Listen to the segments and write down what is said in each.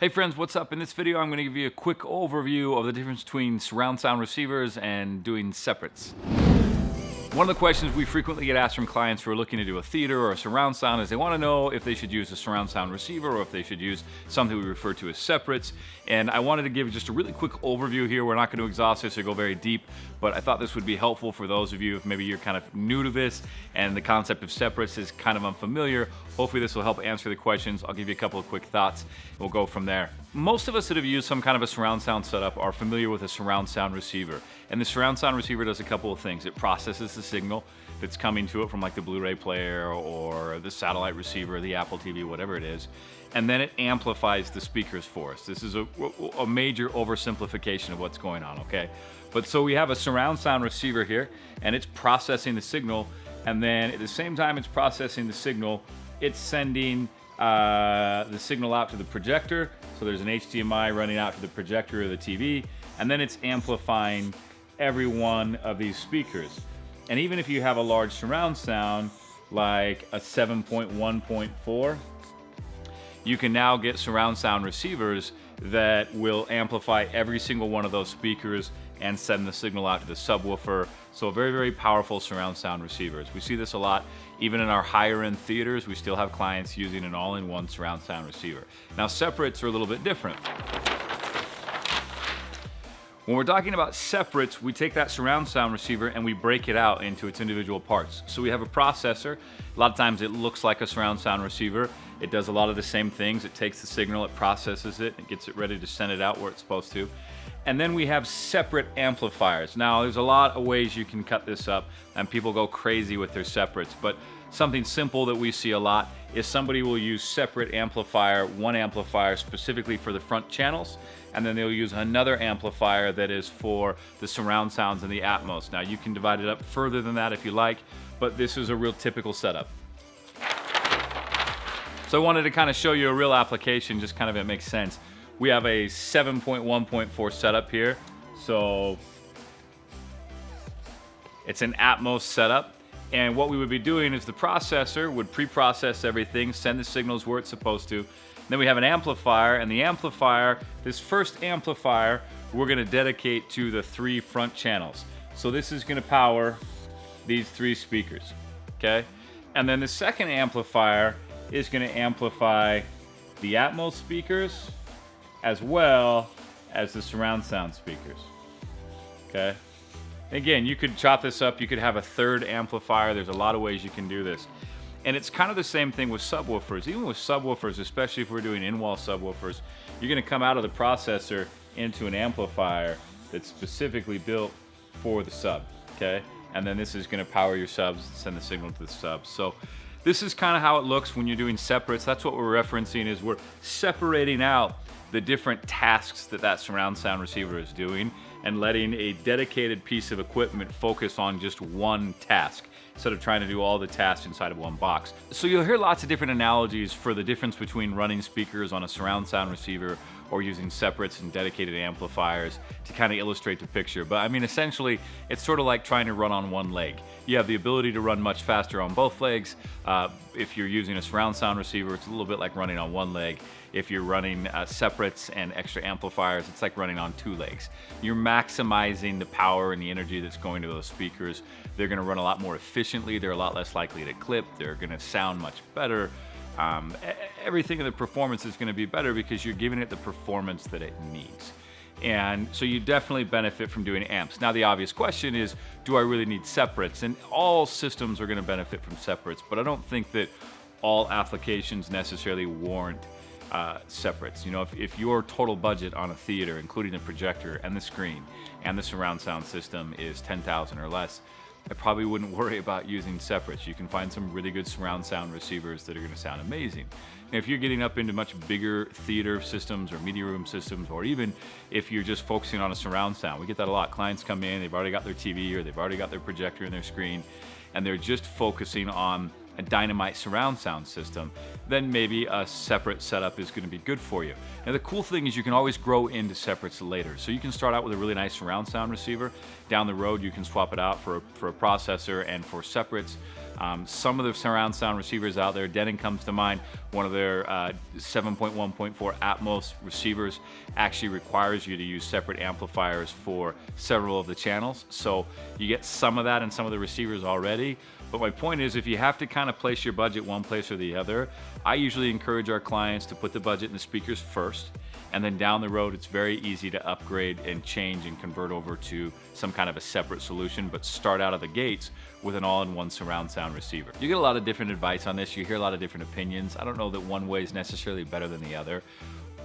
Hey friends, what's up? In this video, I'm going to give you a quick overview of the difference between surround sound receivers and doing separates. One of the questions we frequently get asked from clients who are looking to do a theater or a surround sound is they want to know if they should use a surround sound receiver or if they should use something we refer to as separates. And I wanted to give just a really quick overview here. We're not going to exhaust this or go very deep, but I thought this would be helpful for those of you if maybe you're kind of new to this and the concept of separates is kind of unfamiliar. Hopefully this will help answer the questions. I'll give you a couple of quick thoughts. We'll go from there. Most of us that have used some kind of a surround sound setup are familiar with a surround sound receiver. And the surround sound receiver does a couple of things. It processes the signal that's coming to it from like the Blu-ray player or the satellite receiver, the Apple TV, whatever it is. And then it amplifies the speakers for us. This is a major oversimplification of what's going on, okay? But so we have a surround sound receiver here, and it's processing the signal, and then at the same time it's processing the signal, it's sending the signal out to the projector. So there's an HDMI running out to the projector or the TV, and then it's amplifying every one of these speakers. And even if you have a large surround sound, like a 7.1.4, you can now get surround sound receivers that will amplify every single one of those speakers and send the signal out to the subwoofer. So very, very powerful surround sound receivers. We see this a lot. Even in our higher end theaters, we still have clients using an all-in-one surround sound receiver. Now separates are a little bit different. When we're talking about separates, we take that surround sound receiver and we break it out into its individual parts. So we have a processor. A lot of times it looks like a surround sound receiver. It does a lot of the same things. It takes the signal, it processes it, it gets it ready to send it out where it's supposed to. And then we have separate amplifiers. Now, there's a lot of ways you can cut this up, and people go crazy with their separates, but something simple that we see a lot is somebody will use separate amplifier, one amplifier specifically for the front channels, and then they'll use another amplifier that is for the surround sounds and the Atmos. Now, you can divide it up further than that if you like, but this is a real typical setup. So I wanted to kind of show you a real application, just kind of it makes sense. We have a 7.1.4 setup here. So it's an Atmos setup. And what we would be doing is the processor would pre-process everything, send the signals where it's supposed to. Then we have an amplifier, and the amplifier, this first amplifier, we're gonna dedicate to the 3 front channels. So this is gonna power these 3 speakers, okay? And then the second amplifier is gonna amplify the Atmos speakers as well as the surround sound speakers, okay? Again, you could chop this up, you could have a third amplifier, there's a lot of ways you can do this. And it's kind of the same thing with subwoofers. Even with subwoofers, especially if we're doing in-wall subwoofers, you're gonna come out of the processor into an amplifier that's specifically built for the sub, okay? And then this is gonna power your subs and send the signal to the subs. So this is kind of how it looks when you're doing separates. That's what we're referencing, is we're separating out the different tasks that surround sound receiver is doing and letting a dedicated piece of equipment focus on just one task instead of trying to do all the tasks inside of one box. So you'll hear lots of different analogies for the difference between running speakers on a surround sound receiver or using separates and dedicated amplifiers to kind of illustrate the picture. But I mean, essentially, it's sort of like trying to run on one leg. You have the ability to run much faster on both legs. If you're using a surround sound receiver, it's a little bit like running on one leg. If you're running separates and extra amplifiers, it's like running on 2 legs. You're maximizing the power and the energy that's going to those speakers. They're gonna run a lot more efficiently. They're a lot less likely to clip. They're gonna sound much better. Everything in the performance is gonna be better because you're giving it the performance that it needs. And so you definitely benefit from doing amps. Now the obvious question is, do I really need separates? And all systems are gonna benefit from separates, but I don't think that all applications necessarily warrant separates. You know, if your total budget on a theater, including the projector and the screen and the surround sound system, is $10,000 or less, I probably wouldn't worry about using separates. You can find some really good surround sound receivers that are going to sound amazing. And if you're getting up into much bigger theater systems or media room systems, or even if you're just focusing on a surround sound, we get that a lot. Clients come in, they've already got their TV or they've already got their projector and their screen, and they're just focusing on a dynamite surround sound system, then maybe a separate setup is going to be good for you. Now the cool thing is you can always grow into separates later. So you can start out with a really nice surround sound receiver. Down the road you can swap it out for a processor and for separates. Some of the surround sound receivers out there, Denon comes to mind, one of their 7.1.4 Atmos receivers actually requires you to use separate amplifiers for several of the channels. So you get some of that in some of the receivers already. But my point is, if you have to kind of place your budget one place or the other, I usually encourage our clients to put the budget in the speakers first, and then down the road it's very easy to upgrade and change and convert over to some kind of a separate solution, but start out of the gates with an all-in-one surround sound receiver. You get a lot of different advice on this, you hear a lot of different opinions. I don't know that one way is necessarily better than the other.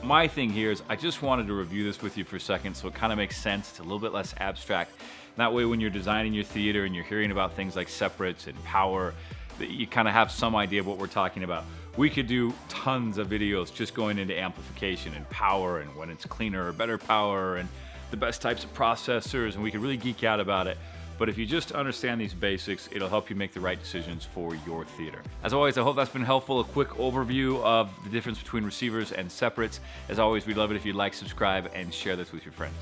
My thing here is I just wanted to review this with you for a second so it kind of makes sense. It's a little bit less abstract. That way when you're designing your theater and you're hearing about things like separates and power, you kind of have some idea of what we're talking about. We could do tons of videos just going into amplification and power and when it's cleaner or better power and the best types of processors, and we could really geek out about it. But if you just understand these basics, it'll help you make the right decisions for your theater. As always, I hope that's been helpful. A quick overview of the difference between receivers and separates. As always, we'd love it if you'd like, subscribe, and share this with your friends.